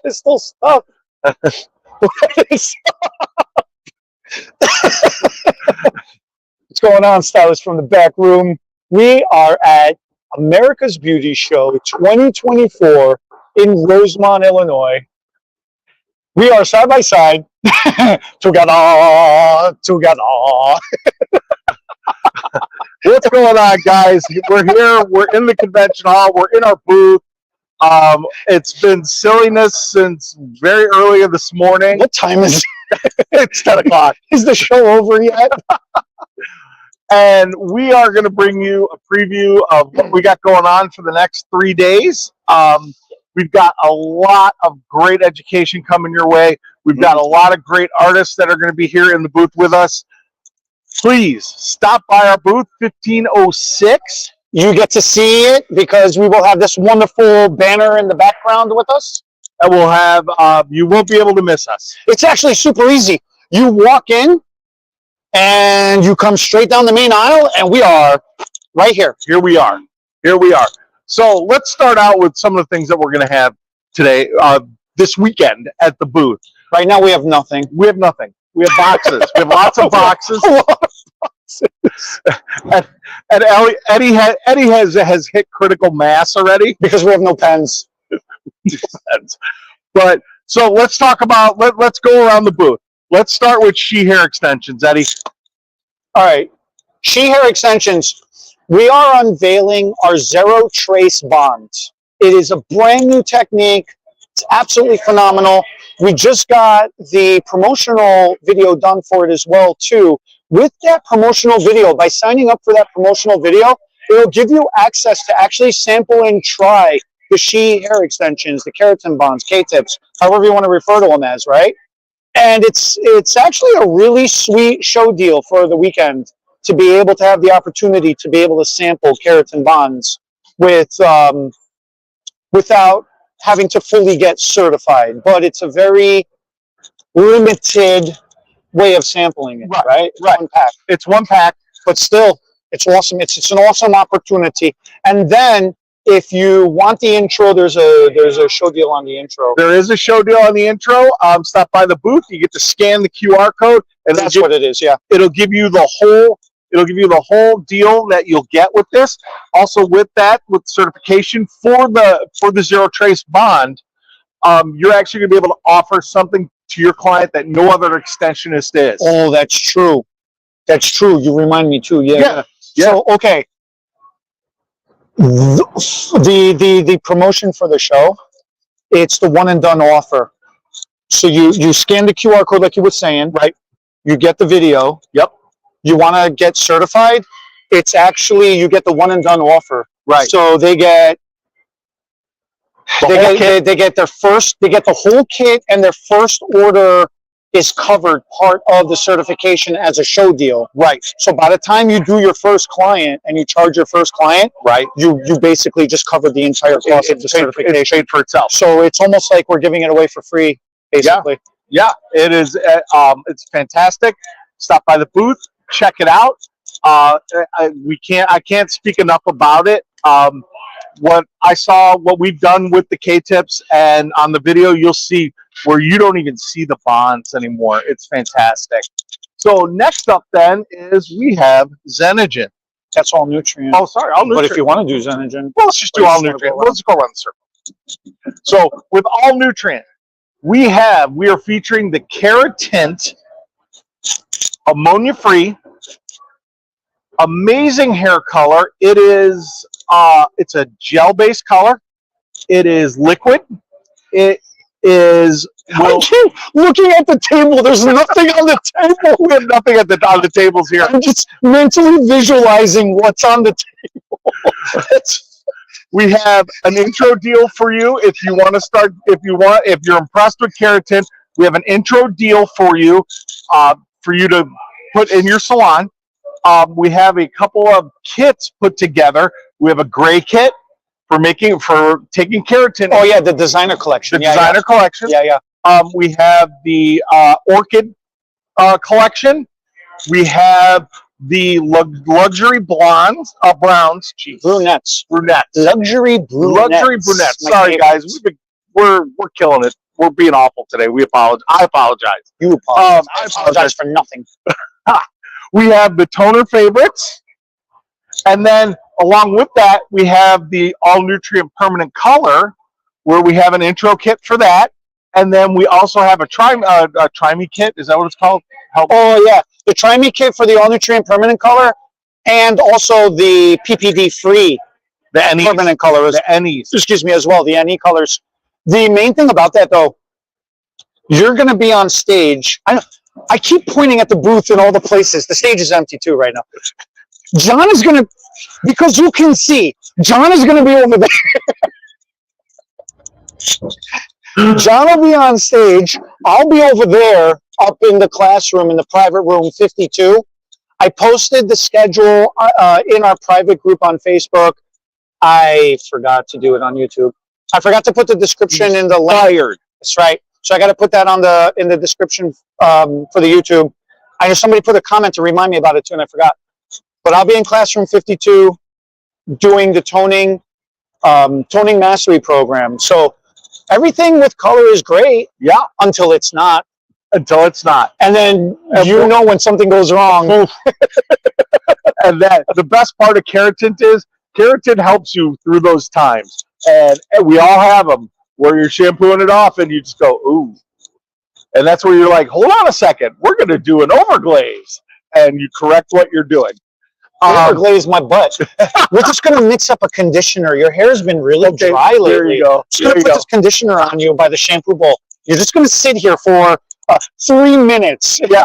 Pistol stuff. What is What's going on, stylists from the back room? We are at America's Beauty Show 2024 in Rosemont, Illinois. We are side by side, together. What's going on, guys? We're here. We're in the convention hall. We're in our booth. It's been silliness since very early this morning. What time is it? It's 10 o'clock. Is the show over yet? And we are going to bring you a preview of what we got going on for the next 3 days. We've got a lot of great education coming your way. We've got a lot of great artists that are going to be here in the booth with us. Please stop by our booth, 1506. You get to see it because we will have this wonderful banner in the background with us. And we'll have, you won't be able to miss us. It's actually super easy. You walk in and you come straight down the main aisle and we are right here. Here we are. Here we are. So let's start out with some of the things that we're going to have today, this weekend at the booth. Right now we have nothing. We have nothing. We have boxes. We have lots of boxes. and Eddie has hit critical mass already. Because we have no pens. But so let's talk about, let's go around the booth. Let's start with She Hair Extensions, Eddie. All right. She Hair Extensions. We are unveiling our Zero Trace Bond. It is a brand new technique. It's absolutely phenomenal. We just got the promotional video done for it as well, too. With that promotional video, by signing up for that promotional video, it'll give you access to actually sample and try the She Hair Extensions, the keratin bonds, K-tips, however you want to refer to them as, right? And it's actually a really sweet show deal for the weekend to be able to have the opportunity to be able to sample keratin bonds with without having to fully get certified. But it's a very limited way of sampling it, right? Right. One pack. It's one pack. But still, it's awesome. It's an awesome opportunity. And then if you want the intro, there's a show deal on the intro. There is a show deal on the intro. Stop by the booth. You get to scan the QR code, and that's what it is. Yeah, it'll give you the whole. It'll give you the whole deal that you'll get with this. Also, with that, with certification for the Zero Trace Bond, you're actually going to be able to offer something to your client that no other extensionist is. Oh, that's true. That's true. You remind me too. Yeah. So okay. The promotion for the show, it's the one and done offer. So you scan the QR code like you were saying, right? You get the video. Yep. You want to get certified? It's actually, you get the one and done offer. Right. So they get their first, they get the whole kit, and their first order is covered part of the certification as a show deal. Right. So by the time you do your first client and you charge your first client, right, you basically just covered the entire cost of the certification. It's paid for itself. So it's almost like we're giving it away for free, basically. Yeah, it is. It's fantastic. Stop by the booth, check it out. I can't speak enough about it. What I saw, what we've done with the K-tips, and on the video, you'll see where you don't even see the bonds anymore. It's fantastic. So next up then is we have Xenogen. That's all nutrient. Oh, sorry, all nutrient. But if you want to do Xenogen, well, let's just do all nutrient. Let's go around the circle. So with all nutrient, we are featuring the Keratin, ammonia-free, amazing hair color. It is it's a gel-based color. It is liquid. It is. I keep looking at the table. There's nothing on the table. We have nothing on the tables here. I'm just mentally visualizing what's on the table. We have an intro deal for you if you want to start. If you're impressed with keratin, we have an intro deal for you to put in your salon. We have a couple of kits put together. We have a gray kit for taking keratin. Oh yeah, the designer collection. The designer collection. Yeah. We have the orchid collection. We have the luxury browns. Geez. Brunettes. Luxury brunettes. My Sorry, favorite. guys. we're killing it. We're being awful today. We apologize. I apologize. You apologize. I I apologize for nothing. We have the toner favorites, and then along with that, we have the all nutrient permanent color, where we have an intro kit for that, and then we also have a Try Me kit. Is that what it's called? Oh yeah, the Try Me kit for the all nutrient permanent color, and also the PPD free permanent color. The NEs. Excuse me, as well, the NE colors. The main thing about that, though, you're going to be on stage. I keep pointing at the booth in all the places. The stage is empty, too, right now. John is going to, because you can see, John is going to be over there. John will be on stage. I'll be over there up in the classroom, in the private room 52. I posted the schedule in our private group on Facebook. I forgot to do it on YouTube. I forgot to put the description in the link. That's right. So I got to put that in the description for the YouTube. I know somebody put a comment to remind me about it too, and I forgot. But I'll be in classroom 52 doing the toning mastery program. So everything with color is great. Yeah. Until it's not. Until it's not. And then you know when something goes wrong. And that the best part of Keratin is Keratin helps you through those times. And we all have them where you're shampooing it off and you just go, ooh. And that's where you're like, hold on a second. We're going to do an overglaze. And you correct what you're doing. Overglaze my butt. We're just going to mix up a conditioner. Your hair's been really dry lately. There you go. Just going to put this conditioner on you by the shampoo bowl. You're just going to sit here for 3 minutes. Yeah.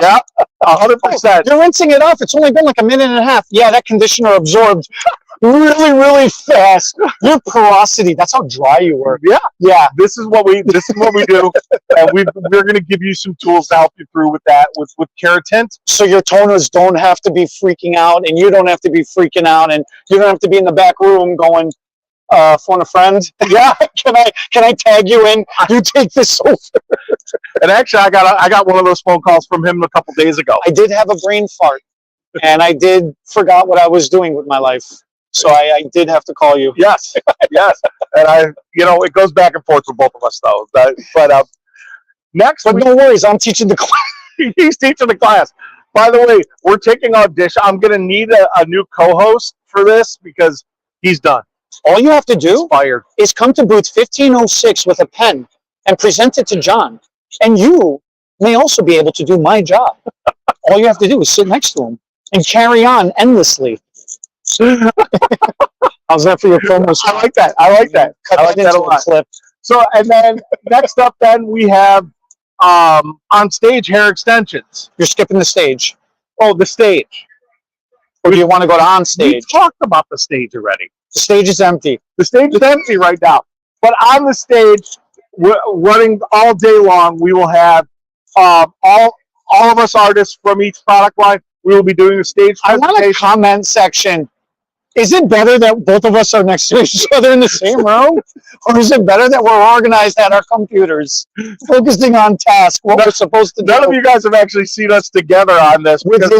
Yeah. 100%. You're rinsing it off. It's only been like a minute and a half. Yeah, that conditioner absorbed really, really fast. Your porosity, that's how dry you were. Yeah. Yeah. This is what we do. And we're going to give you some tools to help you through with that, with Keratin. So your toners don't have to be freaking out, and you don't have to be freaking out, and you don't have to be in the back room going, phone a friend. Yeah. Can I tag you in? You take this over. And actually, I got one of those phone calls from him a couple days ago. I did have a brain fart, and I did forgot what I was doing with my life. So I did have to call you. Yes, yes. And it goes back and forth for both of us, though. Next, no worries. I'm teaching the class. He's teaching the class. By the way, we're taking audition. I'm going to need a new co-host for this because he's done. All you have to do fired. Is come to booth 1506 with a pen and present it to John. And you may also be able to do my job. All you have to do is sit next to him and carry on endlessly. How's that for your promo? I like that. I like that. Cut I like that a lot. Clip. So, and then next up, then we have on stage hair extensions. You're skipping the stage. Oh, the stage. Or do you want to go to on stage? We talked about the stage already. The stage is empty. The stage is empty right now. But on the stage, running all day long, we will have all of us artists from each product line. We will be doing a stage presentation. I want a comment section. Is it better that both of us are next to each other in the same room? Or is it better that we're organized at our computers, focusing on task, what we're supposed to do? None of you guys have actually seen us together on this. Because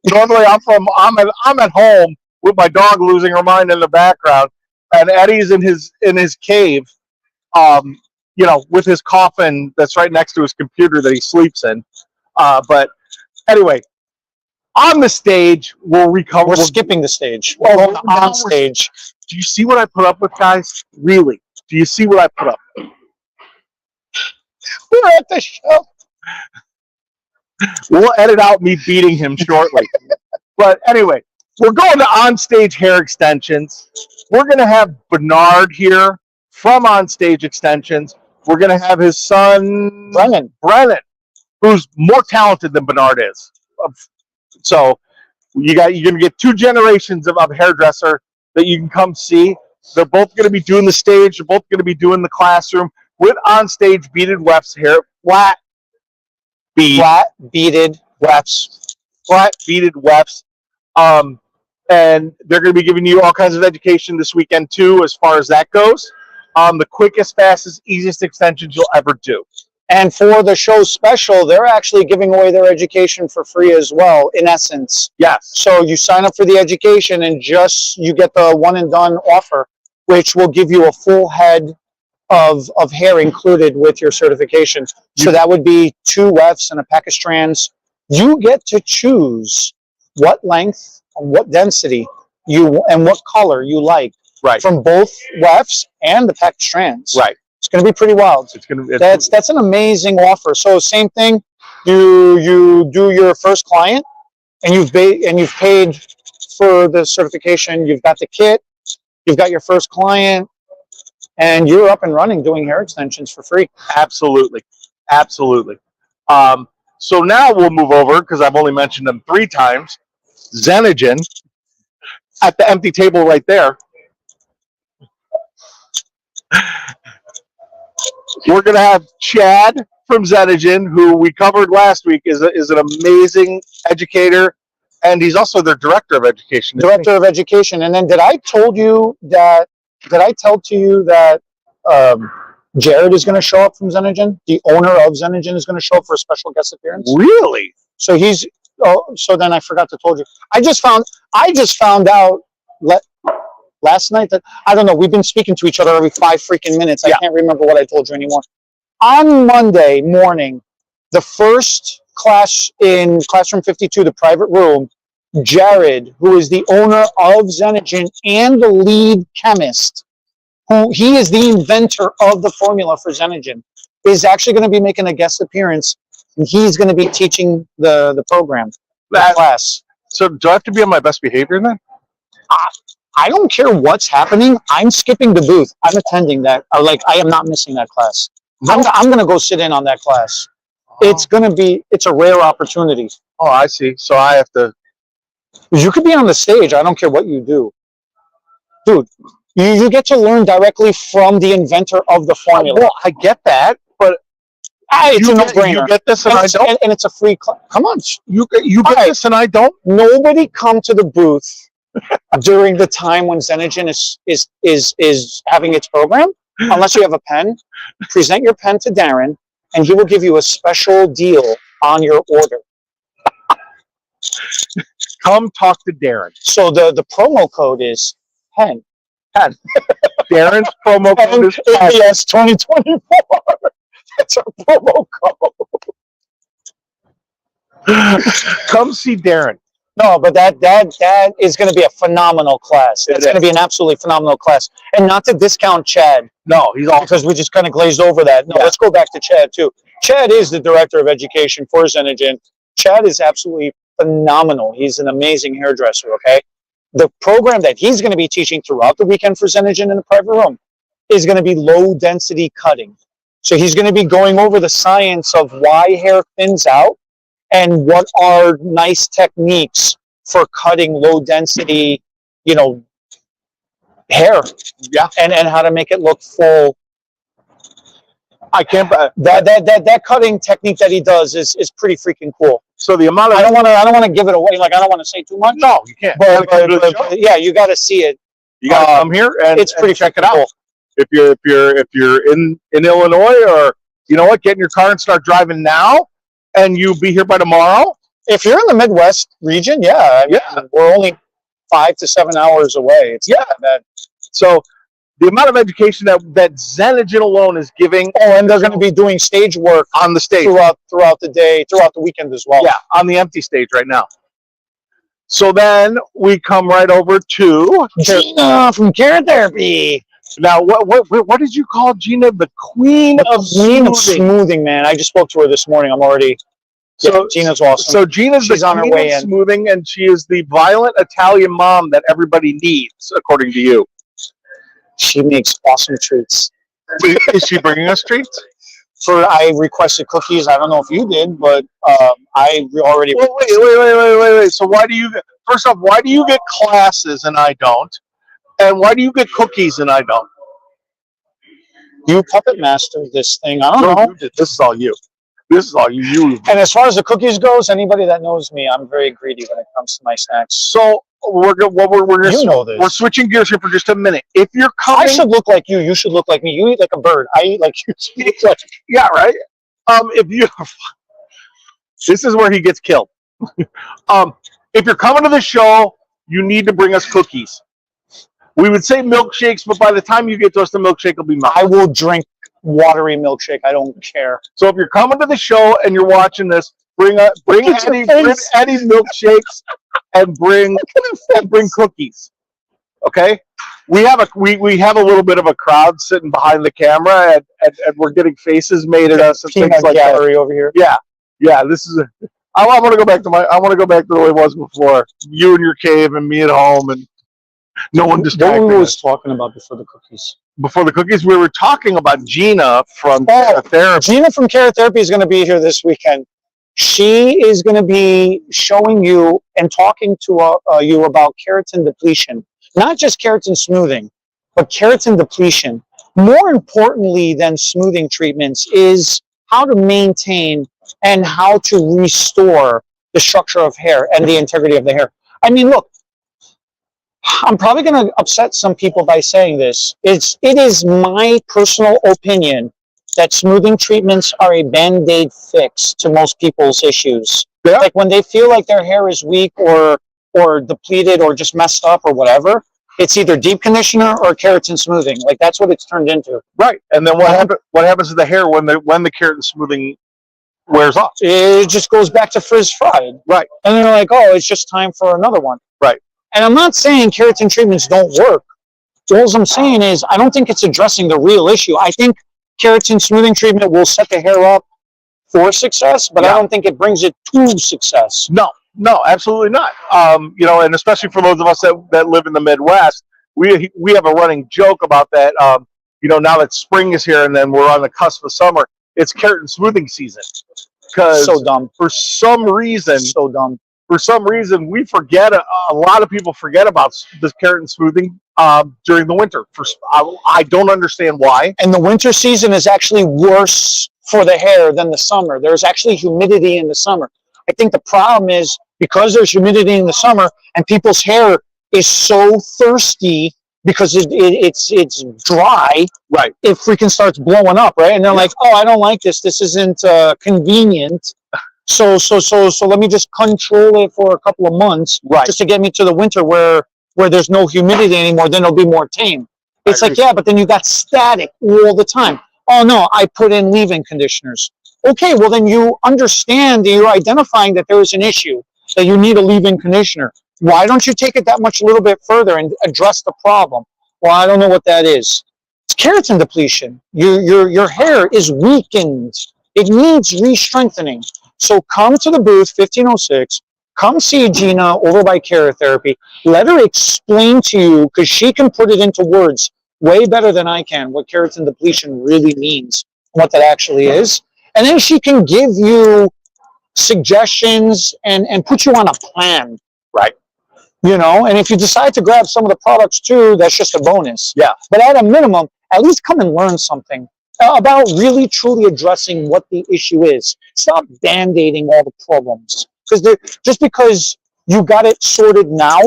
normally I'm at home with my dog losing her mind in the background, and Eddie's in his cave, with his coffin that's right next to his computer that he sleeps in. But anyway, on the stage, we're skipping the stage. We're on stage. Do you see what I put up with, guys? Really? Do you see what I put up with? We're at the show. We'll edit out me beating him shortly. But anyway, we're going to on-stage hair extensions. We're going to have Bernard here from On-Stage Extensions. We're going to have his son, Brennan, who's more talented than Bernard is. So you're going to get 2 generations of hairdresser that you can come see. They're both going to be doing the stage. They're both going to be doing the classroom with on-stage beaded wefts hair. Flat beaded wefts. And they're going to be giving you all kinds of education this weekend too, as far as that goes. The quickest, fastest, easiest extensions you'll ever do. And for the show special, they're actually giving away their education for free as well, in essence. Yes. So you sign up for the education and you get the one and done offer, which will give you a full head of hair included with your certification. So that would be 2 wefts and a pack of strands. You get to choose what length and what density and what color you like from both wefts and the pack of strands. It's going to be pretty wild. That's an amazing offer. So same thing, you do your first client, and you've paid for the certification. You've got the kit, you've got your first client, and you're up and running doing hair extensions for free. Absolutely, absolutely. So now we'll move over, because I've only mentioned them 3 times. Xenogen at the empty table right there. We're going to have Chad from Xenogen, who we covered last week, is an amazing educator, and he's also their director of education. Director of education. And then did I tell you that Jared is going to show up from Xenogen? The owner of Xenogen is going to show up for a special guest appearance. Really? So so then I forgot to told you. I just found out last night that, I don't know, we've been speaking to each other every 5 freaking minutes. I can't remember what I told you anymore. On Monday morning, the first class in Classroom 52, the private room, Jared, who is the owner of Xenogen and the lead chemist, he is the inventor of the formula for Xenogen, is actually going to be making a guest appearance, and he's going to be teaching the program, the class. So do I have to be on my best behavior then? I don't care what's happening. I'm skipping the booth. I'm attending that. I am not missing that class. No. I'm going to go sit in on that class. Oh. It's a rare opportunity. Oh, I see. So I have to. You could be on the stage. I don't care what you do. Dude, you get to learn directly from the inventor of the formula. Well, I get that, but it's a no-brainer. You get this and I don't? And it's a free class. Come on. You get this and I don't? Nobody come to the booth during the time when Xenogen is having its program, unless you have a pen. Present your pen to Darren, and he will give you a special deal on your order. Come talk to Darren. So the promo code is PEN. Darren's promo code is ABS 2024. That's our promo code. Come see Darren. No, but that is going to be a phenomenal class. It's going to be an absolutely phenomenal class. And not to discount Chad. No, he's all because we just kind of glazed over that. No, let's go back to Chad too. Chad is the director of education for Xenogen. Chad is absolutely phenomenal. He's an amazing hairdresser, okay? The program that he's going to be teaching throughout the weekend for Xenogen in the private room is going to be low density cutting. So he's going to be going over the science of why hair thins out and what are nice techniques for cutting low density, hair. Yeah. And how to make it look full. I can't. That cutting technique that he does is pretty freaking cool. So the amount of I don't want to give it away. Like, I don't want to say too much. No, you can't. But yeah, you got to see it. You got to come here and it's pretty check it cool. out. If you're in Illinois, or you know what, get in your car and start driving now, and you be here by tomorrow. If you're in the Midwest region, yeah, I mean, we're only 5 to 7 hours away. It's not bad. So the amount of education that Xenogen alone is giving. Oh, and they're going to be doing stage work on the stage throughout the day, throughout the weekend as well. Yeah, on the empty stage right now. So then we come right over to Gina from Care Therapy. Now, what did you call Gina? The queen of smoothing, man. I just spoke to her this morning. I'm already. So Gina's awesome. So She's on her way in. Smoothing, and she is the violent Italian mom that everybody needs, according to you. She makes awesome treats. Is she bringing us treats? I requested cookies. I don't know if you did, but I already. Well, wait. So why do you? First off, why do you get classes and I don't? And why do you get cookies and I don't? You puppet mastered this thing. I don't know. This is all you. This is all you. And as far as the cookies goes, anybody that knows me, I'm very greedy when it comes to my snacks. So we're switching gears here for just a minute. If you're coming, I should look like you. You should look like me. You eat like a bird. I eat like you. Yeah, right. This is where he gets killed. If you're coming to the show, you need to bring us cookies. We would say milkshakes, but by the time you get to us, the milkshake will be melted. I will drink watery milkshake. I don't care. So if you're coming to the show and you're watching this, bring any milkshakes and bring cookies. Okay, we have a little bit of a crowd sitting behind the camera, and we're getting faces made at us and things like gallery that. Over here. Yeah. This is. I want to go back to the way it was before. You in your cave and me at home, and no one distracting us. What were we always talking about before the cookies? Before the cookies, we were talking about Gina from Therapy. Gina from Care Therapy is going to be here this weekend. She is going to be showing you and talking to you about keratin depletion. Not just keratin smoothing, but keratin depletion. More importantly than smoothing treatments is how to maintain and how to restore the structure of hair and the integrity of the hair. I mean, look, I'm probably going to upset some people by saying this. It is my personal opinion that smoothing treatments are a band-aid fix to most people's issues. Yeah. Like when they feel like their hair is weak or depleted or just messed up or whatever, it's either deep conditioner or keratin smoothing. Like that's what it's turned into. Right. And then what happens to the hair when the keratin smoothing wears off? It just goes back to frizz fried. Right. And they're like, oh, it's just time for another one. Right. And I'm not saying keratin treatments don't work. All I'm saying is I don't think it's addressing the real issue. I think keratin smoothing treatment will set the hair up for success, but I don't think it brings it to success. No, absolutely not. And especially for those of us that live in the Midwest, we have a running joke about that. Now that spring is here and then we're on the cusp of summer, it's keratin smoothing season. Because so dumb. For some reason, we forget. A lot of people forget about this keratin smoothing during the winter. I don't understand why. And the winter season is actually worse for the hair than the summer. There's actually humidity in the summer. I think the problem is because there's humidity in the summer and people's hair is so thirsty because it's dry. Right. It freaking starts blowing up, right? And they're like, oh, I don't like this. This isn't convenient. So let me just control it for a couple of months, just to get me to the winter where there's no humidity anymore. Then it'll be more tame. It's like, yeah, but then you got static all the time. Oh no, I put in leave-in conditioners. Okay, well then you understand that you're identifying that there is an issue, that you need a leave-in conditioner. Why don't you take it that much a little bit further and address the problem? Well, I don't know what that is. It's keratin depletion. Your hair is weakened. It needs re-strengthening. So come to the booth, 1506. Come see Gina over by Care Therapy. Let her explain to you, because she can put it into words way better than I can, what keratin depletion really means, what that actually is. And then she can give you suggestions and put you on a plan. Right. And if you decide to grab some of the products too, that's just a bonus. Yeah. But at a minimum, at least come and learn something about really truly addressing what the issue is. Stop band-aiding all the problems. Just because you got it sorted now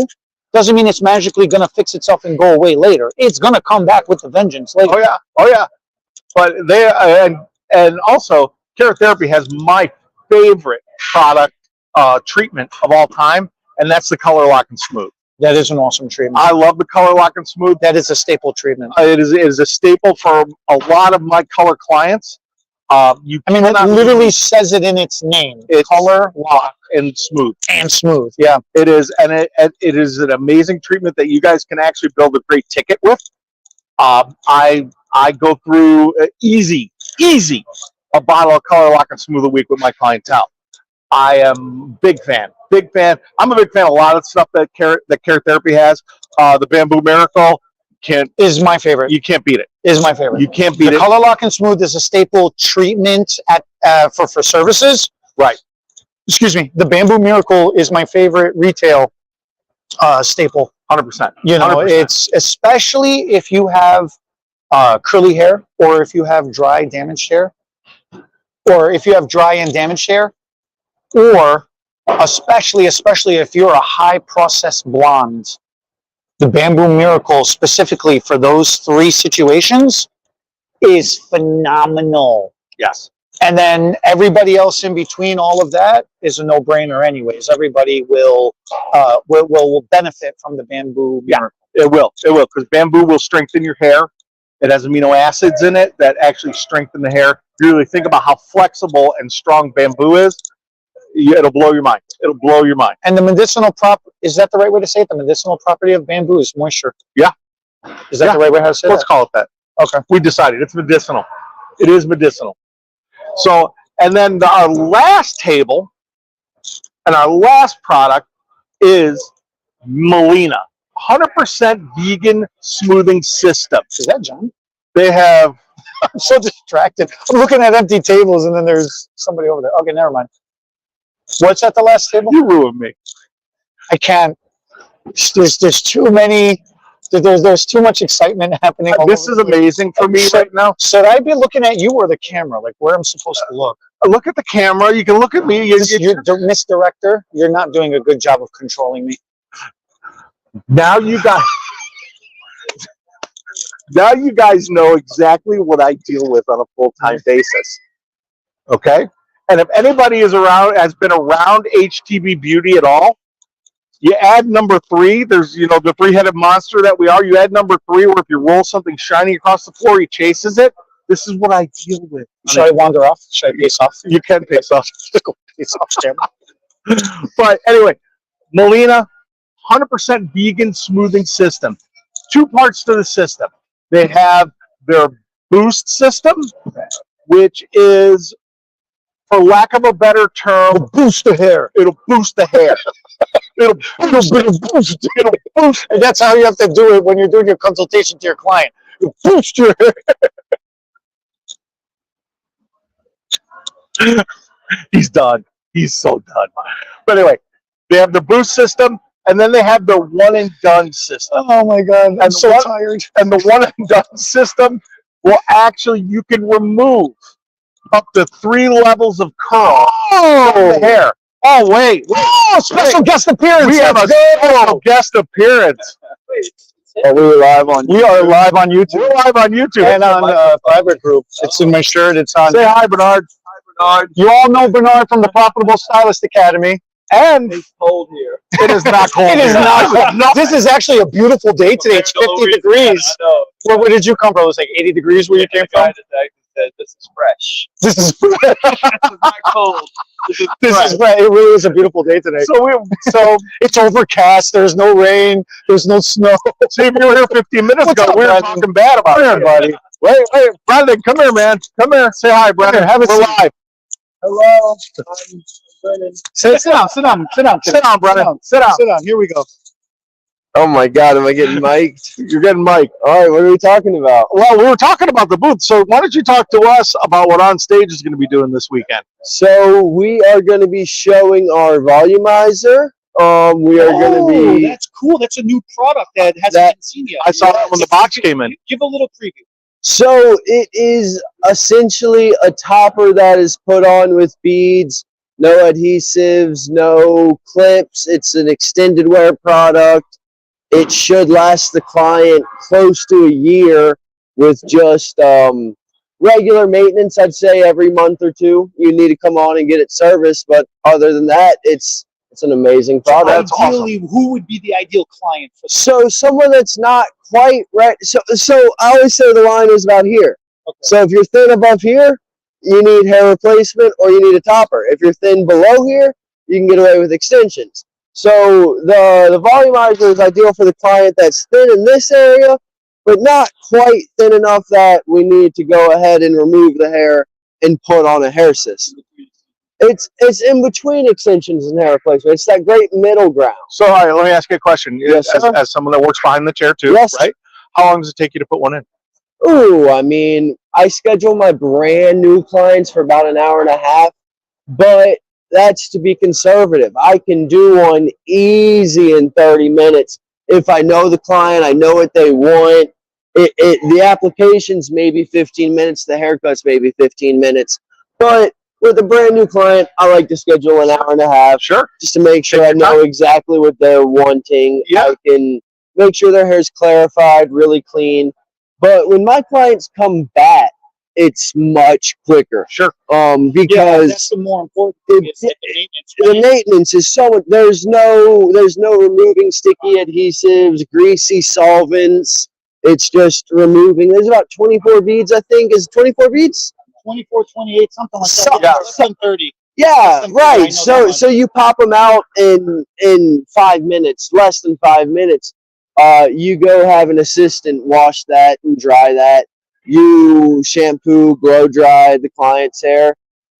doesn't mean it's magically going to fix itself and go away later. It's going to come back with the vengeance later. Oh yeah. But and also, Care Therapy has my favorite product treatment of all time, and that's the Color Lock and Smooth. That is an awesome treatment. I love the Color Lock and Smooth. That is a staple treatment. It is a staple for a lot of my color clients. It literally says it in its name. It's Color Lock and Smooth. And Smooth, yeah. It is, and it is an amazing treatment that you guys can actually build a great ticket with. I go through easy a bottle of Color Lock and Smooth a week with my clientele. I am big fan. I'm a big fan of a lot of stuff that Care Therapy has. The Bamboo Miracle is my favorite. You can't beat it. Is my favorite. You can't beat it. The Color Lock and Smooth is a staple treatment for services. Right. Excuse me. The Bamboo Miracle is my favorite retail staple. 100%. 100%. It's especially if you have curly hair, or if you have dry, damaged hair, or if you have dry and damaged hair, or especially if you're a high processed blonde. The Bamboo Miracle, specifically for those three situations, is phenomenal. Yes. And then everybody else in between all of that is a no-brainer anyways. Everybody will benefit from the bamboo miracle. It will, because bamboo will strengthen your hair. It has amino acids in it that actually strengthen the hair. You really think about how flexible and strong bamboo is, it'll blow your mind. It'll blow your mind. And the medicinal is that the right way to say it? The medicinal property of bamboo is moisture. Yeah. Is that the right way to say it? Let's call it that. Okay. We decided it's medicinal. It is medicinal. So, and then our last table and our last product is Melina. 100% vegan smoothing system. Is that John? They have... I'm so distracted. I'm looking at empty tables and then there's somebody over there. Okay, never mind. What's at the last table? You ruined me. I can't. There's too many. There's too much excitement happening. This is amazing for me right now. Should I be looking at you or the camera? Like where I'm supposed to look? Look at the camera. You can look at me. You're Miss Director. You're not doing a good job of controlling me. Now you guys. Now you guys know exactly what I deal with on a full-time basis. Okay? And if anybody has been around HTB Beauty at all, you add number 3. There's, the 3-headed monster that we are. You add number 3, where if you roll something shiny across the floor, he chases it. This is what I deal with. Should I wander off? Should I pace off? You can pace off. Pace off, camera. But anyway, Melina, 100% vegan smoothing system. 2 parts to the system. They have their boost system, which is, for lack of a better term, It'll boost the hair. It'll boost the hair. It'll boost. And that's how you have to do it when you're doing your consultation to your client. You boost your hair. He's done. He's so done. But anyway, they have the boost system, and then they have the one and done system. Oh my God, I'm so tired. And the one and done system will actually, you can remove up to 3 levels of curl from the hair. Oh, wait. Special guest appearance. We have a special guest appearance. Oh, we are live on YouTube. We're live on YouTube. And on Fabric Group. It's in my shirt. It's on. Say hi, Bernard. Hi, Bernard. You all know Bernard from the Profitable Stylist Academy. And it's cold here. It is not cold. It is not cold. This is actually a beautiful day today. It's 50 degrees. Where did you come from? It was like 80 degrees where you came from? Said, this is fresh. This is fresh. This is not cold. This is fresh. It really is a beautiful day today. So it's overcast. There's no rain. There's no snow. See, if you were here 15 minutes ago, we were talking bad about it, buddy. Wait, Brendan, come here, man. Come here. Say hi, Brendan. Have a seat. Live. Hello. I'm Brendan. Sit down, Brendan. Sit down. Sit down. Here we go. Oh my God, am I getting mic'd? You're getting mic'd. All right, what are we talking about? Well, we were talking about the booth, so why don't you talk to us about what On Stage is going to be doing this weekend? So we are going to be showing our volumizer. We are going to be... That's cool. That's a new product that hasn't been seen yet. I saw that when the box came in. Give a little preview. So it is essentially a topper that is put on with beads, no adhesives, no clips. It's an extended wear product. It should last the client close to a year with just regular maintenance. I'd say every month or 2 you need to come on and get it serviced. But other than that, it's an amazing product. So ideally, who would be the ideal client for? So someone that's not quite right. So I always say the line is about here. Okay. So if you're thin above here, you need hair replacement or you need a topper. If you're thin below here, you can get away with extensions. So the volumizer is ideal for the client that's thin in this area, but not quite thin enough that we need to go ahead and remove the hair and put on a hair system. It's in between extensions and hair replacement. It's that great middle ground. So, all right, let me ask you a question. Yes, as someone that works behind the chair too, yes, right? How long does it take you to put one in? Ooh, I mean, I schedule my brand new clients for about an hour and a half, but that's to be conservative. I can do one easy in 30 minutes. If I know the client, I know what they want. The application's maybe 15 minutes, the haircut's maybe 15 minutes. But with a brand new client, I like to schedule an hour and a half. Sure. Just to make sure I know exactly what they're wanting. Yeah. I can make sure their hair's clarified, really clean. But when my clients come back, it's much quicker. Sure. Yeah, Because that's the more important thing. It's the maintenance. the maintenance is so much. There's no removing sticky adhesives, greasy solvents. It's just removing. There's about 24 beads, I think. Is it 24 beads? 24, 28, something like So- that. Yeah, less than 30. Yeah, Something, I know right. that So one. so you pop them out in 5 minutes, less than 5 minutes. You go have an assistant wash that and dry that. You shampoo, blow dry the client's hair,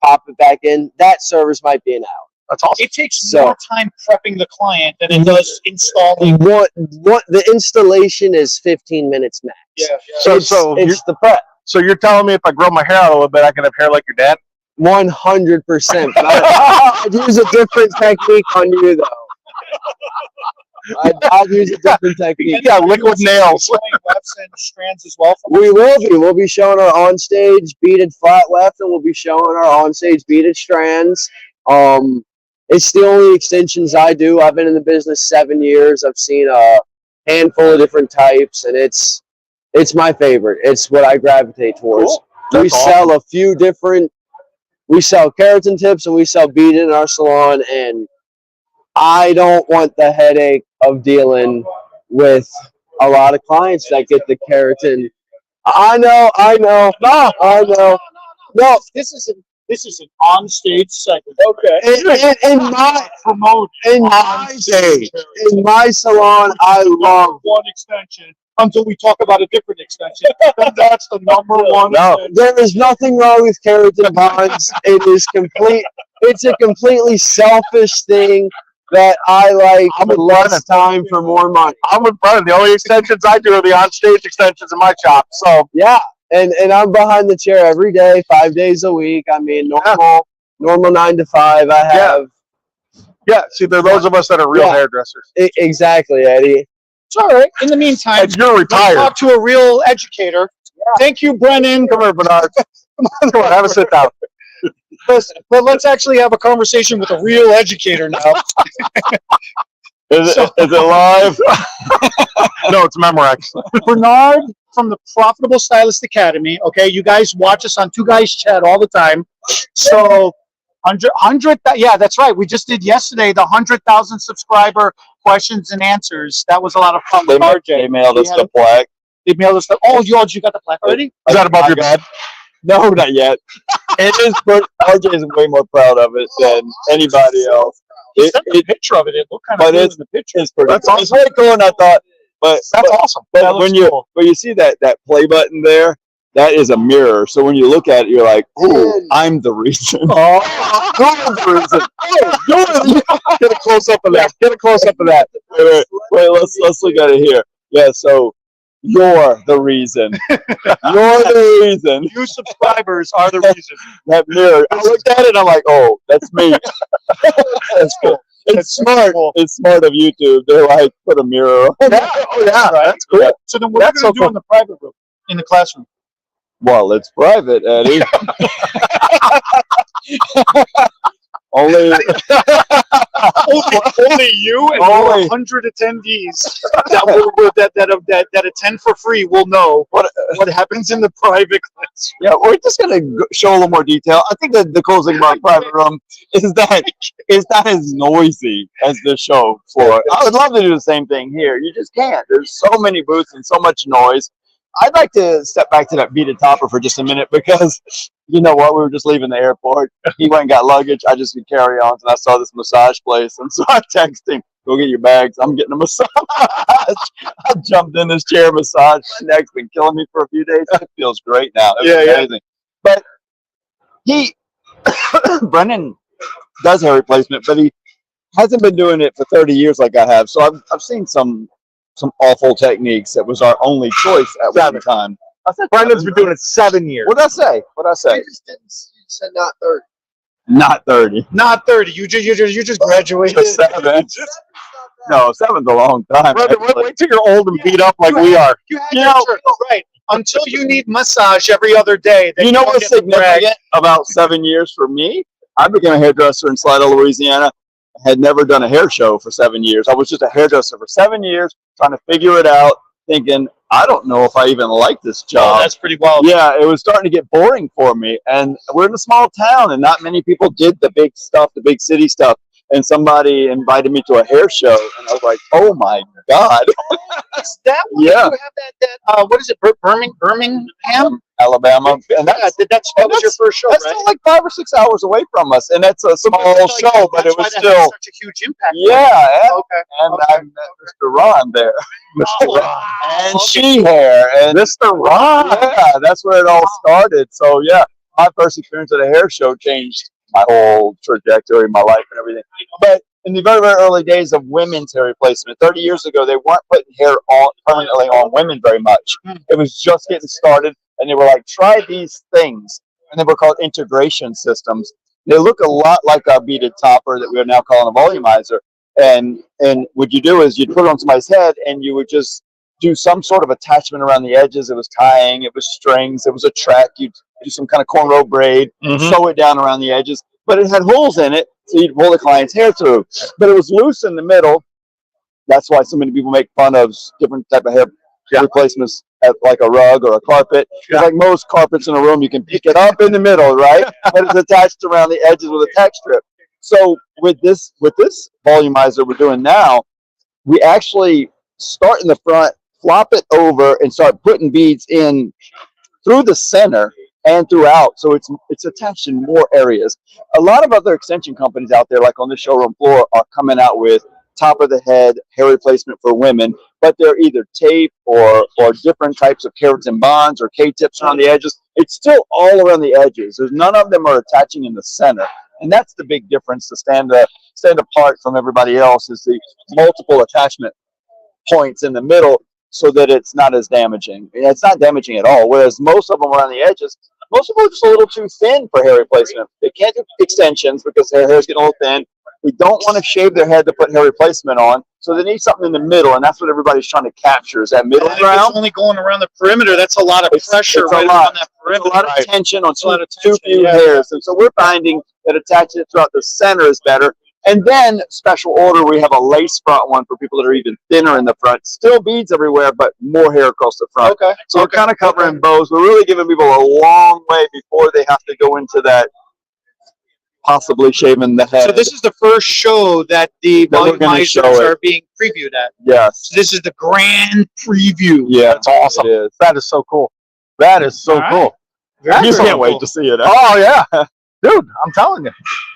pop it back in. That service might be an hour. That's awesome. It takes So- more time prepping the client than it does installing. What the installation is 15 minutes max. Yeah. It's the prep. So you're telling me if I grow my hair out a little bit, I can have hair like your dad? 100%. But I'd use a different technique on you though. I'd use a different technique. Yeah, liquid nails. Showing wefts and strands as well. We will be. We'll be showing our onstage beaded flat weft, and we'll be showing our onstage beaded strands. It's the only extensions I do. I've been in the business 7 years. I've seen a handful of different types, and it's my favorite. It's what I gravitate towards. Cool. We That's sell a few different. We sell keratin tips and we sell beaded in our salon, and I don't want the headache of dealing with a lot of clients that get the keratin. I know. No, This is an on-stage segment. Okay. in my Promote in my in my salon, I love. one extension until we talk about a different extension. Then that's the number one. No. extension. There is nothing wrong with keratin bonds. It is complete. It's a completely selfish thing that I like. I'm with less Brennan. time for more money. I'm with Brennan. The only extensions I do are the on-stage extensions in my shop. So Yeah, and I'm behind the chair every day, 5 days a week. I mean, normal 9 to 5. I have yeah, see, there are those of us that are real Yeah. hairdressers. Exactly, Eddie. It's all right. In the meantime, And you're let's retired. talk to a real educator. Thank you, Brennan. Come here, Bernard. Come on, have a sit down. But let's actually have a conversation with a real educator now. Is it live? No, it's Memorex. Bernard from the Profitable Stylist Academy. Okay, you guys watch us on Two Guys Chat all the time. So, 100, yeah, that's right. We just did yesterday the 100,000 subscriber questions and answers. That was a lot of fun with RJ. They mailed us He had the plaque. They mailed us the. Oh, you got the plaque already? Is that above your bed? No, not yet. It is, but RJ is way more proud of it than anybody else. He It, sent me a it, picture of it. It looked kind but of cool it's- in the picture. it's pretty That's cool. awesome. It's very cool, and I thought, but That's awesome. but That when looks you cool. but you see that play button there, that is a mirror. So when you look at it, you're like, "Oh, I'm the reason." Oh, I'm the reason. get a close up of that. Get a close up of that. Wait, let's look at it here. Yeah, so you're the reason. You're the reason. You subscribers are the reason. That mirror. I looked at it and I'm like, oh, that's me. That's cool. It's smart. It's smart of YouTube. They're like, put a mirror on. Yeah, oh yeah, that's cool. Yeah. So then what are That's you going to so do in the private room, in the classroom? Well, it's private, Eddie. Only only you and Only- your 100 attendees that attend for free will know what happens in the private class. yeah, we're just gonna show a little more detail. I think that the cool thing about private room is that it's not as noisy as the show floor. I would love to do the same thing here. You just can't. There's so many booths and so much noise. I'd like to step back to that beaded topper for just a minute because you know what? We were just leaving the airport. He went and got luggage. I just could carry on, and I saw this massage place, and so I texted him, "Go get your bags. I'm getting a massage." I jumped in this chair. Massage. My neck's been killing me for a few days. It feels great now. It's amazing. But he, Brennan, does hair replacement, but he hasn't been doing it for 30 years like I have. So I've seen some awful techniques that was our only choice at one time. I said, Brendan's been doing it 7 years. What'd I say? What'd I say? You said not 30. Not 30. Not 30. You just graduated. Just 7. No, 7's a long time. Brendan, actually. wait till you're old and beat up like we are. You had You your know- turn. Right. Until you need massage every other day. Then You know don't what's get to brag. significant about 7 years for me? I became a hairdresser in Slidell, Louisiana. I had never done a hair show for 7 years. I was just a hairdresser for 7 years, trying to figure it out, thinking I don't know if I even like this Oh, job. that's pretty wild. Yeah, it was starting to get boring for me. And we're in a small town, and not many people did the big stuff, the big city stuff. And somebody invited me to a hair show, and I was like, "Oh my god!" Is that why Yeah. you have what is it, Birmingham? Alabama, and That was your first show, that's right? still like 5 or 6 hours away from us, and that's a small Like, show, but that's it why was that had still, such a huge impact. yeah. Okay. And Okay. I met Mr. Ron there, Oh, wow. and Okay. she hair, and Mr. Ron. yeah, that's where it all started. So yeah, my first experience at a hair show changed my whole trajectory, my life, and everything. But in the very, very early days of women's hair replacement, 30 years ago, they weren't putting hair on permanently on women very much. It was just getting started, and they were like, try these things, and they were called integration systems. They look a lot like our beaded topper that we are now calling a volumizer. And what you do is you'd put it on somebody's head, and you would just do some sort of attachment around the edges. It was tying, it was strings, it was a track. You'd do some kind of cornrow braid, sew it down around the edges, but it had holes in it, so you'd pull the client's hair through. But it was loose in the middle. That's why so many people make fun of different type of hair replacements, at like a rug or a carpet. It's like most carpets in a room, you can pick it up in the middle, right? But it's attached around the edges with a tack strip. So with this volumizer we're doing now, we actually start in the front, flop it over, and start putting beads in through the center and throughout. So it's attached in more areas. A lot of other extension companies out there, like on the showroom floor, are coming out with top of the head hair replacement for women, but they're either tape or different types of keratin bonds or K-tips around the edges. It's still all around the edges. There's none of them are attaching in the center. And that's the big difference to stand apart from everybody else, is the multiple attachment points in the middle, so that it's not as damaging. It's not damaging at all. Whereas most of them around the edges, most of them are just a little too thin for hair replacement. They can't do extensions because their hair's getting a little thin. They don't want to shave their head to put hair replacement on, so they need something in the middle, and that's what everybody's trying to capture, is that middle ground. It's only going around the perimeter. That's a lot of pressure It's right a lot. around that perimeter. A lot of tension on too tension, few yeah. hairs, and so we're finding that attaching it throughout the center is better. And then special order, we have a lace front one for people that are even thinner in the front. Still beads everywhere, but more hair across the front. Okay. So we're kind of covering bows. We're really giving people a long way before they have to go into that possibly shaving the head. So this is the first show that the That we're gonna show volumizers it. are being previewed at. Yes. So this is the grand preview. Yeah. That's awesome. It is. That is so cool. That is so All right. cool. I just Very can't cool. wait to see it. Oh yeah, dude, I'm telling you.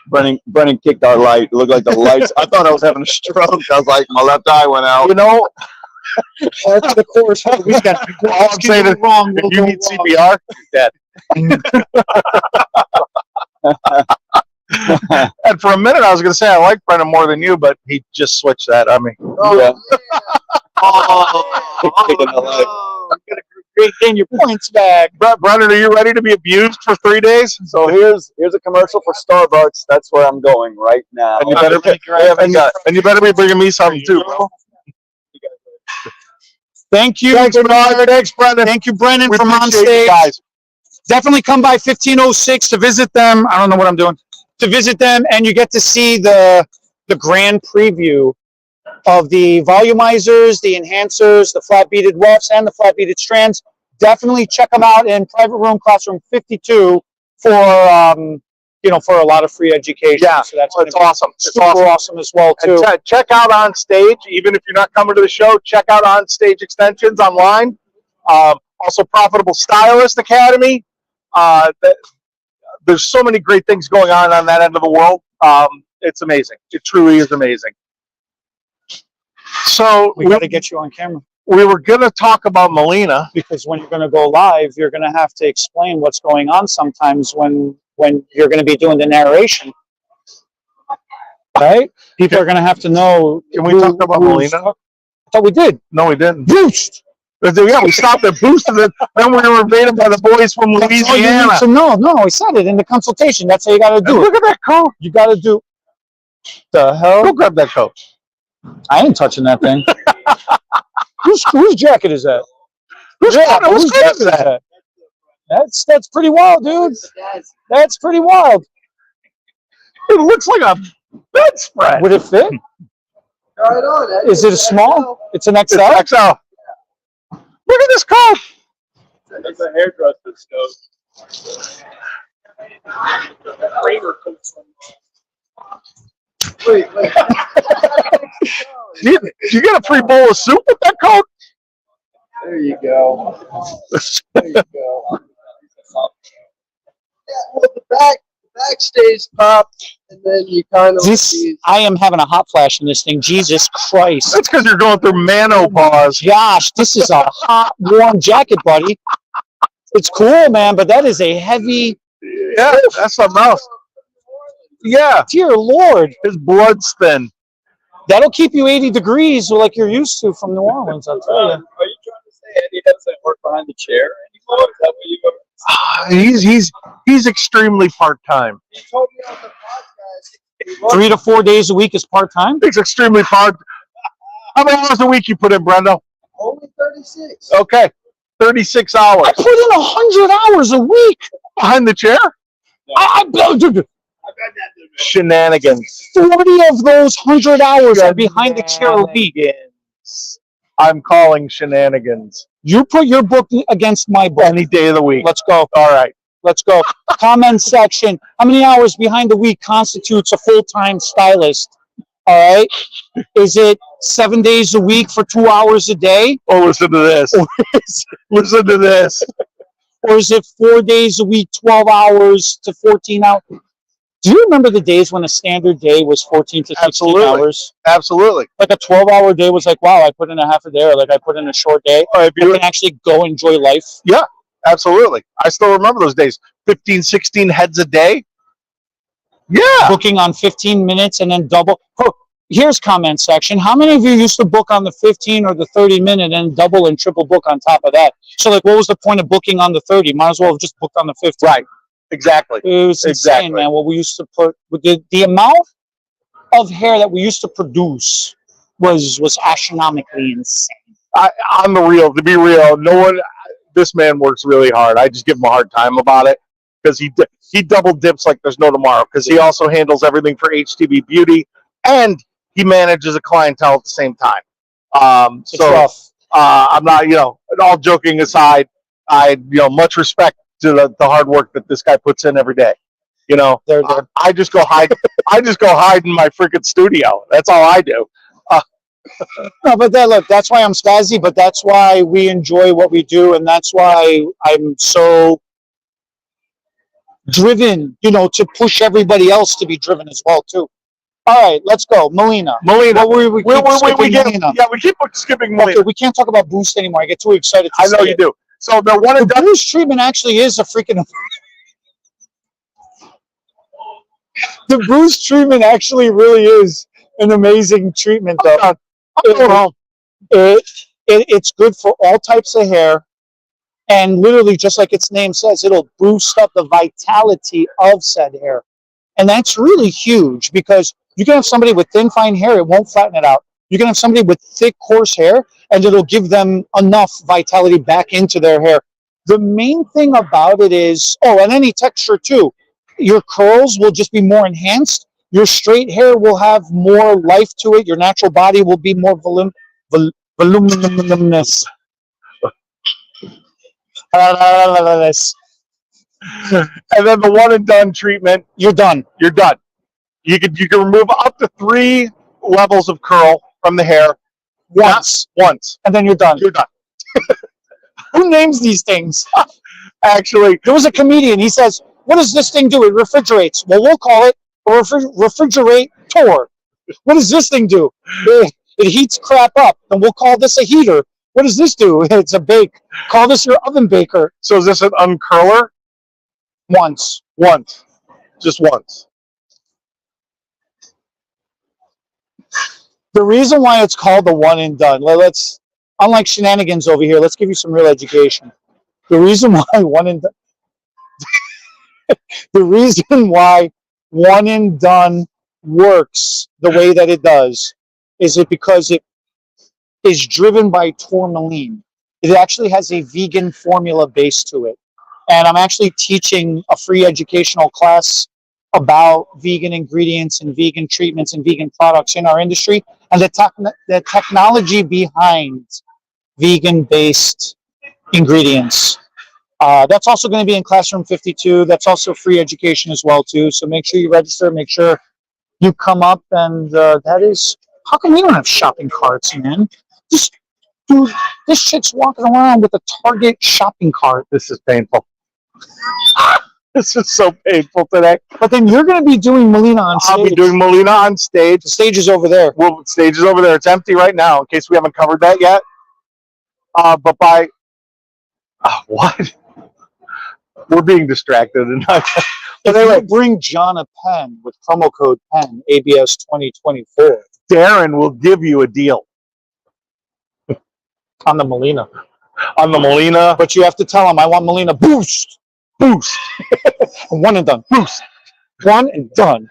Brennan kicked our light. It looked like the lights. I thought I was having a stroke. I was like, my left eye went out. You know, That's the course for the weekend. all I'm saying is, wrong. if you need CPR, you're dead. And for a minute, I was going to say I like Brennan more than you, but he just switched that on me. Yeah. Kicking the leg. You gotta gain your points back. Brennan, are you ready to be abused for 3 days? So here's a commercial for Starbucks. That's where I'm going right now. And you better be, and you better be bringing me something too, bro. Thank you. Thanks, Brennan. Thanks, Brennan. Thank you, Brennan, We from on appreciate you stage. guys. Definitely come by 1506 to visit them. I don't know what I'm doing. To visit them, and you get to see the grand preview of the volumizers, the enhancers, the flat beaded wefts, and the flat beaded strands. Definitely check them out in private room classroom 52 for for a lot of free education. Yeah, so that's it's awesome. It's super awesome. awesome as well too. And check out On Stage, even if you're not coming to the show, check out On Stage Extensions online. Also, Profitable Stylist Academy. There's so many great things going on that end of the world. It's amazing. It truly is amazing. So we got to get you on camera, we were going to talk about Melina. because when you're going to go live, you're going to have to explain what's going on sometimes when you're going to be doing the narration. Right? People are going to have to know. Can we talk about Melina? I thought we did. No, we didn't. Boost. Yeah, we stopped at Boost, and then we were invaded by the boys from Louisiana. So no, I said it in the consultation. That's how you got to do it. Look at that coat. You got to do. The hell? Go grab that coat. I ain't touching that thing. Whose jacket is that? Whose jacket is that? That's pretty wild, dude. That's pretty wild. It looks like a bedspread. Would it fit? Right on. Is it a small? It's an XL. It's XL. Look at this coat. It's a hairdresser's coat. Wait. You get a free bowl of soup with that coat? There you go. There you go. Yeah, well, the back stays popped, and then you kind of. I am having a hot flash in this thing. Jesus Christ. That's because you're going through menopause. Gosh, this is a hot, warm jacket, buddy. It's cool, man, but that is a heavy. Yeah, that's something else. Yeah, Dear Lord. his blood's thin. That'll keep you 80 degrees like you're used to from New Orleans, I'll tell you. Are you trying to say Eddie doesn't work behind the chair anymore? Is that what you are? He's extremely part-time. He told me on the podcast. 3 to 4 days a week is part-time? He's extremely part. How many hours a week you put in, Brendo? Only 36. Okay, 36 hours. I put in 100 hours a week. Behind the chair? Dude, Shenanigans. 40 of those 100 hours are behind the chair a week. I'm calling shenanigans. You put your book against my book. Any day of the week. Let's go. All right. Let's go. Comment section. How many hours behind the week constitutes a full-time stylist? All right. Is it 7 days a week for 2 hours a day? Oh, listen to this. Listen to this. Or is it 4 days a week, 12 hours to 14 hours? Do you remember the days when a standard day was 14 to 16 hours? Absolutely. Like a 12-hour day was like, wow, I put in a half a day, or like I put in a short day. Or if You you, can actually go enjoy life. yeah, absolutely. I still remember those days. 15, 16 heads a day. Yeah. Booking on 15 minutes and then double. Oh, here's comment section. How many of you used to book on the 15 or the 30 minute and double and triple book on top of that? So like, what was the point of booking on the 30? Might as well have just booked on the 15. Right. Exactly. It was insane, man. What we used to put, the amount of hair that we used to produce was astronomically insane. On the real, to be real, no one. This man works really hard. I just give him a hard time about it because he double dips like there's no tomorrow. Because he also handles everything for HTB Beauty and he manages a clientele at the same time. It's rough. I'm not, all joking aside, much respect to the hard work that this guy puts in every day. I just go hide. I just go hide in my freaking studio. That's all I do. No, but look, that's why I'm Stazzy, but that's why we enjoy what we do, and that's why I'm so driven, to push everybody else to be driven as well, too. All right, let's go. Melina. Melina. We keep skipping Melina. Okay, we can't talk about Boost anymore. I get too excited to I know say you it. do. So the one and The done. Boost treatment actually is a freaking... The Boost treatment actually really is an amazing treatment, though. I'm going home. It's good for all types of hair, and literally, just like its name says, it'll boost up the vitality of said hair. And that's really huge because you can have somebody with thin, fine hair, it won't flatten it out. You can have somebody with thick, coarse hair, and it'll give them enough vitality back into their hair. The main thing about it is, and any texture too, your curls will just be more enhanced. Your straight hair will have more life to it. Your natural body will be more voluminous. And then the one and done treatment, You're done. you're done. You can remove up to 3 levels of curl from the hair Once. once. And then you're done. You're done. Who names these things? Actually, There was a comedian. He says, what does this thing do? It refrigerates. Well, we'll call it a refrigerator. What does this thing do? It heats crap up, and we'll call this a heater. What does this do? It's a bake. Call this your oven baker. so is this an uncurler? Once. Once. Just once. The reason why it's called the one and done, let's, unlike shenanigans over here, let's give you some real education. The reason why one and done, the reason why one and done works the way that it does is because it is driven by tourmaline. It actually has a vegan formula base to it. And I'm actually teaching a free educational class about vegan ingredients and vegan treatments and vegan products in our industry and the technology behind vegan-based ingredients. That's also going to be in Classroom 52. That's also free education as well too. So make sure you register. Make sure you come up, and that is. How come we don't have shopping carts, man? Dude, this chick's walking around with a Target shopping cart. This is painful. This is so painful today. But then you're going to be doing Melina on stage. I'll be doing Melina on stage. The stage is over there. Well, the stage is over there. It's empty right now, in case we haven't covered that yet. But by what? We're being distracted. And But anyway, bring John a pen with promo code PEN ABS 2024 Darren will give you a deal on the Melina. On the Melina. But you have to tell him, I want Melina boost. Boost. One and done. Boost. One and done.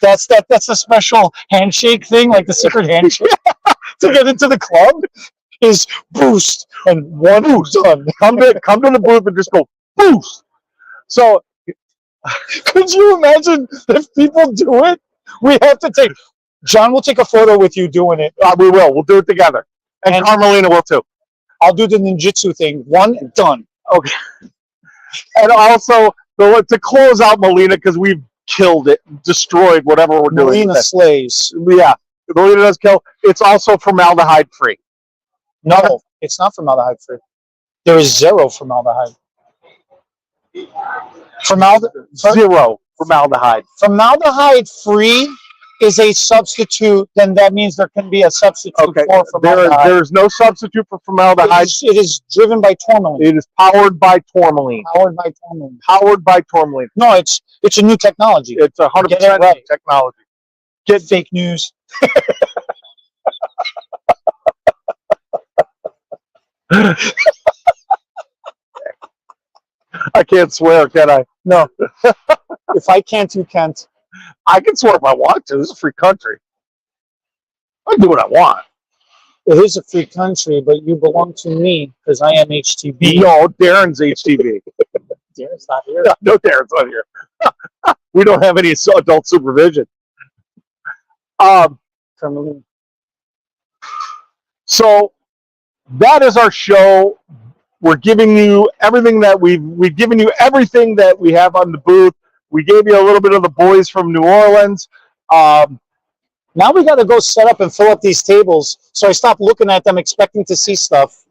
That's a special handshake thing, like the secret handshake to get into the club is boost and one boost done. Come to the booth and just go boost. So could you imagine if people do it? We have to take. John will take a photo with you doing it. We will. We'll do it together. And Carmelina will too. I'll do the ninjutsu thing. One and done. Okay. And also, to close out Melina, because we've killed it, destroyed whatever we're doing. Melina slays. Yeah. Melina does kill. It's also formaldehyde free. No, it's not formaldehyde free. There is zero formaldehyde. Zero formaldehyde. Formaldehyde free is a substitute, then that means there can be a substitute for formaldehyde. There's no substitute for formaldehyde. It is driven by tourmaline. It is powered by tourmaline. Powered by tourmaline. Powered by tourmaline. No, it's a new technology. It's 100% right. technology. Get fake news. I can't swear, can I? No. If I can't, you can't. I can swear if I want to. This is a free country. I can do what I want. It is a free country, but you belong to me because I am HTB. No, Darren's HTB. Darren's not here. No, Darren's not here. We don't have any adult supervision. So that is our show. We're giving you everything that we've given you everything that we have on the booth. We gave you a little bit of the boys from New Orleans. Now we got to go set up and fill up these tables. So I stopped looking at them expecting to see stuff.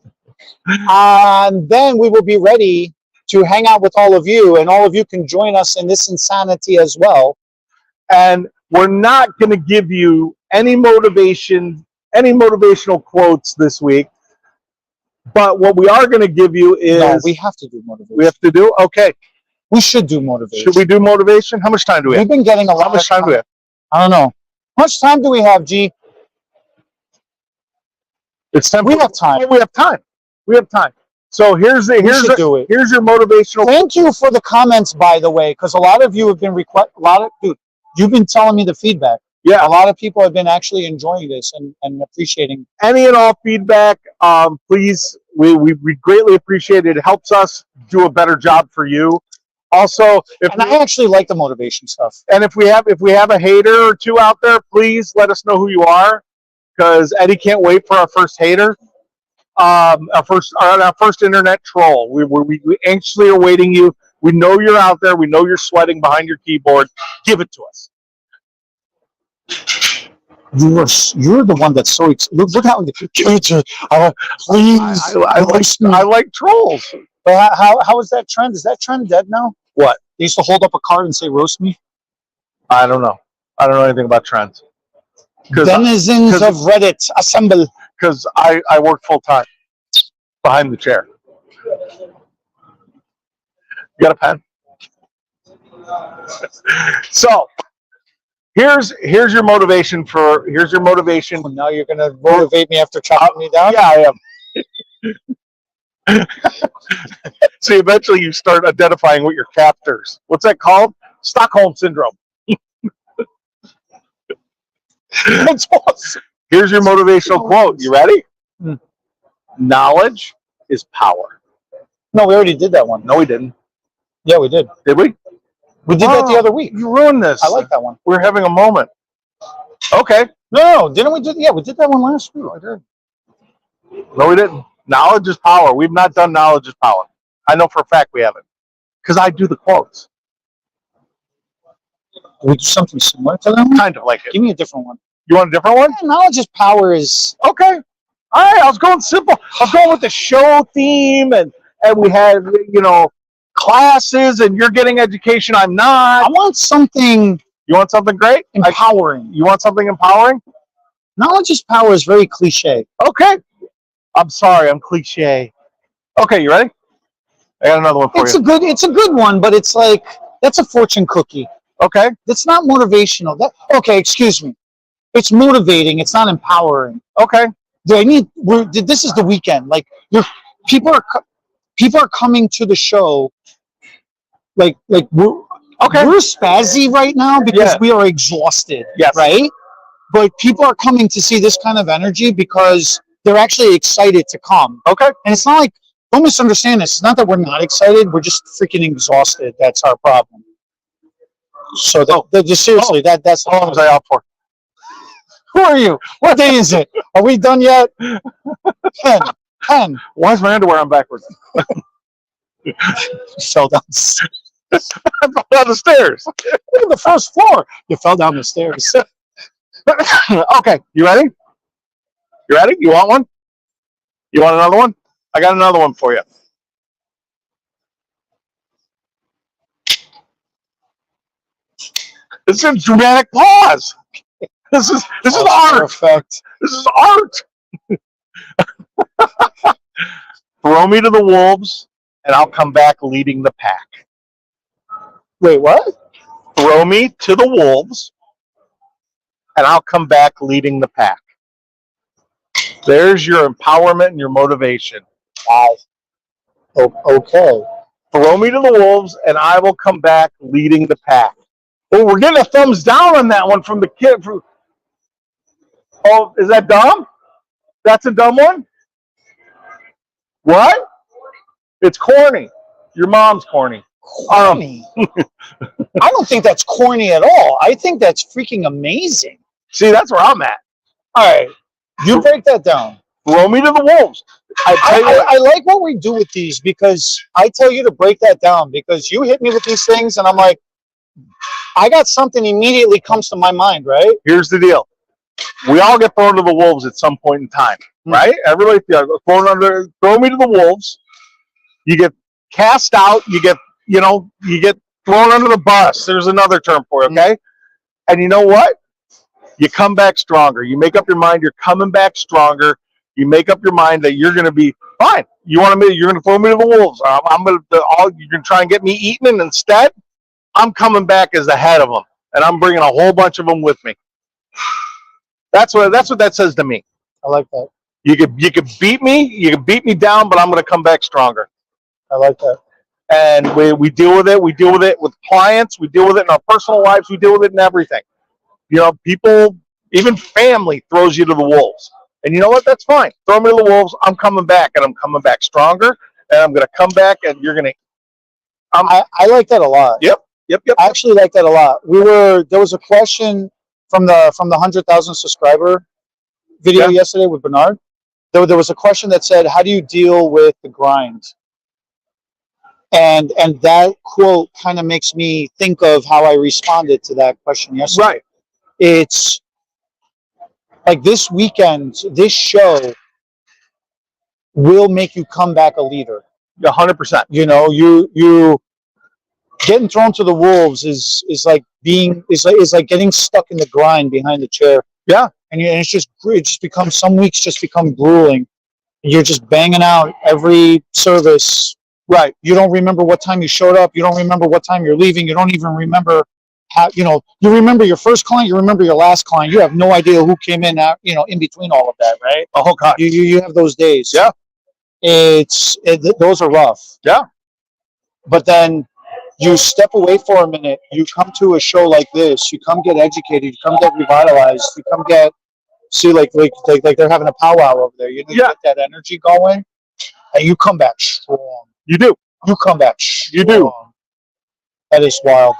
And then we will be ready to hang out with all of you, and all of you can join us in this insanity as well. And we're not going to give you any motivational quotes this week. But what we are going to give you is... No, we have to do motivation. We have to do? Okay. We should do motivation. Should we do motivation? How much time do we have? We've been getting a lot How much time do we have? I don't know. How much time do we have, G? It's time. We have time. We have time. We have time. So here's your motivational. Thank you for the comments, by the way, because a lot of you have been you've been telling me the feedback. Yeah. A lot of people have been actually enjoying this and appreciating. Any and all feedback, please, we greatly appreciate it. It helps us do a better job for you. Also, I actually like the motivation stuff. And if we have a hater or two out there, please let us know who you are, because Eddie can't wait for our first hater, our first internet troll. We anxiously are waiting you. We know you're out there. We know you're sweating behind your keyboard. Give it to us. You're the one that's so excited. Look how please. I like trolls. But how is that trend? Is that trend dead now? What? They used to hold up a card and say "roast me." I don't know. I don't know anything about trends. Denizens of Reddit, assemble. Because I work full time behind the chair. You got a pen? So here's your motivation for Now you're gonna motivate me after chopping me down? Yeah, I am. So eventually you start identifying with your captors. What's that called? Stockholm syndrome. That's awesome. Here's your motivational quote. You ready? Knowledge is power. No, we already did that one. No, we didn't. Yeah, we did. Did we? We did that the other week. You ruined this. I like that one. We're having a moment. Okay. No, didn't we do? Yeah, we did that one last week. No, we didn't. Knowledge is power. We've not done knowledge is power. I know for a fact we haven't. Because I do the quotes. We do something similar to that one? Kind of like it. Give me a different one. You want a different one? Yeah, knowledge is power is... Okay. All right. I was going simple. I was going with the show theme, and we had, you know, classes, and you're getting education. I'm not. I want something... You want something great? Empowering. You want something empowering? Knowledge is power is very cliche. Okay. I'm sorry. I'm cliche. Okay. You ready? I got another one for It's you. It's a good one, but it's like, that's a fortune cookie. Okay. That's not motivational. Okay, excuse me. It's motivating. It's not empowering. Okay. This is the weekend. Like, people are coming to the show. Like we're spazzy right now because we are exhausted. Yes. Right. But people are coming to see this kind of energy because they're actually excited to come. Okay. And it's not like, don't misunderstand this. It's not that we're not excited. We're just freaking exhausted. That's our problem. So seriously, that's how long was I out for? Who are you? What day is it? Are we done yet? 10. Why is my underwear on backwards? You fell down. I fell down the stairs. Look at the first floor. You fell down the stairs. Okay, you ready? You ready? You want one? You want another one? I got another one for you. This is a dramatic pause. This is art. Perfect. This is art. Throw me to the wolves, and I'll come back leading the pack. Wait, what? Throw me to the wolves, and I'll come back leading the pack. There's your empowerment and your motivation. Wow. Okay. Throw me to the wolves, and I will come back leading the pack. Oh, we're getting a thumbs down on that one from the kid. Oh, is that dumb? That's a dumb one? What? It's corny. Your mom's corny. Corny. I don't think that's corny at all. I think that's freaking amazing. See, that's where I'm at. All right. You break that down. Throw me to the wolves. I like what we do with these because I tell you to break that down because you hit me with these things and I'm like, I got something immediately comes to my mind, right? Here's the deal. We all get thrown to the wolves at some point in time, right? Everybody throw me to the wolves. You get cast out. You get thrown under the bus. There's another term for it, okay? And you know what? You come back stronger. You make up your mind you're coming back stronger. You make up your mind that you're going to be fine. You're going to throw me to the wolves. You're going to try and get me eaten, and instead, I'm coming back as the head of them, and I'm bringing a whole bunch of them with me. That's what that says to me. I like that. You could beat me. You could beat me down, but I'm going to come back stronger. I like that. And we deal with it. We deal with it with clients. We deal with it in our personal lives. We deal with it in everything. You know, people, even family, throws you to the wolves. And you know what? That's fine. Throw me to the wolves. I'm coming back, and I'm coming back stronger. And I'm going to come back, and you're going to. I like that a lot. Yep. I actually like that a lot. There was a question from the 100,000 subscriber video yesterday with Bernard. There was a question that said, "How do you deal with the grind?" And that quote kind of makes me think of how I responded to that question yesterday. Right. It's like this weekend, this show will make you come back a leader. 100%. You know, you getting thrown to the wolves is like getting stuck in the grind behind the chair. Yeah. And it just becomes, some weeks just become grueling. You're just banging out every service. Right. You don't remember what time you showed up. You don't remember what time you're leaving. You don't even remember how, you remember your first client. You remember your last client. You have no idea who came in, in between all of that. Right. Oh, God. You have those days. Yeah. Those are rough. Yeah. But then you step away for a minute. You come to a show like this. You come get educated. You come get revitalized. You come see like they're having a powwow over there. You get that energy going, and you come back strong. You do. You come back strong. You do. That is wild.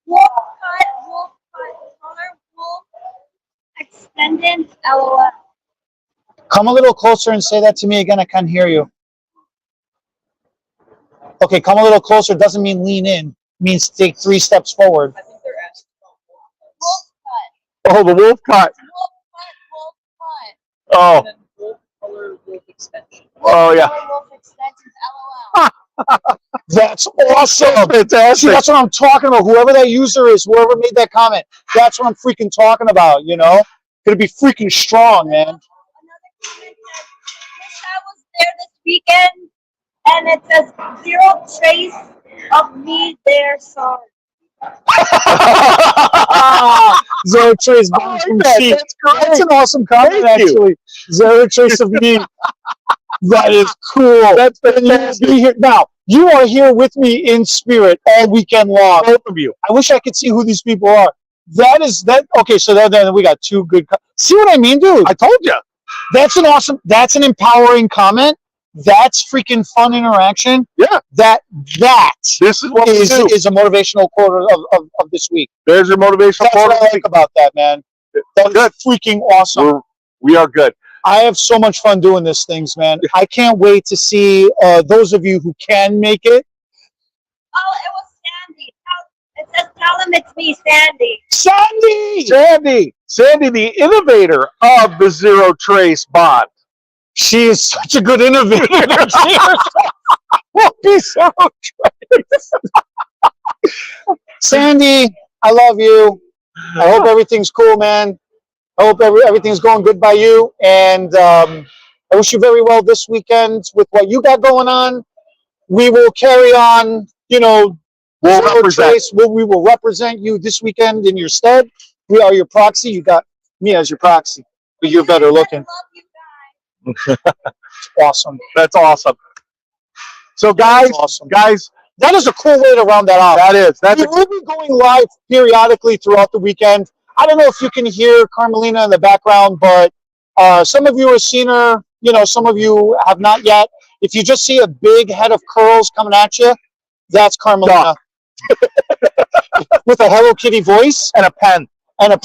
Wolf cut, color, wolf, extended, LOL. Come a little closer and say that to me again. I can't hear you. Okay, come a little closer. Doesn't mean lean in. It means take 3 steps forward. I think they're asking Oh, the wolf cut. wolf cut. Oh, And then wolf color, wolf extension. oh yeah. Wolf extensions, LOL. That's awesome. See, Fantastic. that's what I'm talking about. Whoever that user is, whoever made that comment, that's what I'm freaking talking about, you know? Gonna be freaking strong, man. Another comment says, wish I was there this weekend, and it says 0 trace of me there, sorry. Zero trace bonds from sheep. That's great. That's an awesome comment, Thank you. actually. Zero trace of me. That is cool. That's And you will be here. Now, you are here with me in spirit all weekend long. Both of you. I wish I could see who these people are. That is that. Okay, so then we got 2 good. See what I mean, dude? I told you. That's an awesome. That's an empowering comment. That's freaking fun interaction. Yeah. That This is what we do. is a motivational quote of this week. There's your motivational That's what quote. I like about that, man. That's Good. freaking awesome. We are good. I have so much fun doing these things, man. I can't wait to see those of you who can make it. Oh, it was Sandy. It says, tell him it's me, Sandy. Sandy! Sandy, the innovator of the zero trace bond. She is such a good innovator. Won't be so trace. Sandy, I love you. I hope everything's cool, man. I hope everything's going good by you. And I wish you very well this weekend with what you got going on. We will carry on, you know, We'll Zero represent. Trace. We will represent you this weekend in your stead. We are your proxy. You got me as your proxy, but you're better looking. I love you guys. Awesome. That's awesome. So guys, That's awesome. guys, That is a cool way to round that off. that's We will be going live periodically throughout the weekend. I don't know if you can hear Carmelina in the background, but some of you have seen her. You know, some of you have not yet. If you just see a big head of curls coming at you, that's Carmelina. With a Hello Kitty voice and a pen. and a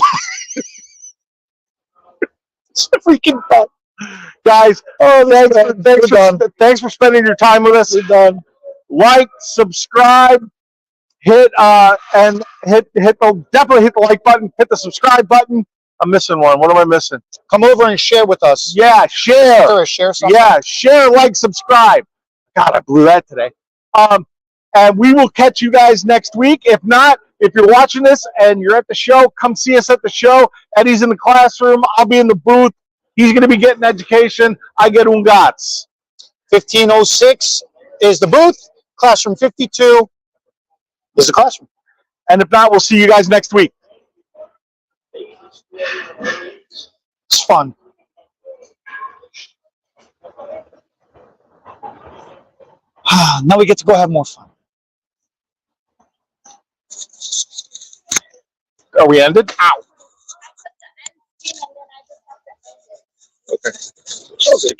it's a freaking pet. Guys, thanks for spending your time with us. We're done. Like, subscribe, definitely hit the like button, hit the subscribe button. I'm missing one. What am I missing? Come over and share with us. Yeah, share. Or share something. Yeah, share, like, subscribe. God, I blew that today. And we will catch you guys next week. If not, if you're watching this and you're at the show, come see us at the show. Eddie's in the classroom. I'll be in the booth. He's going to be getting education. I get un gats. 1506 is the booth. Classroom 52 is the classroom. And if not, we'll see you guys next week. It's fun. Now we get to go have more fun. Are we ended? Ow. And then I just have to end it. Okay.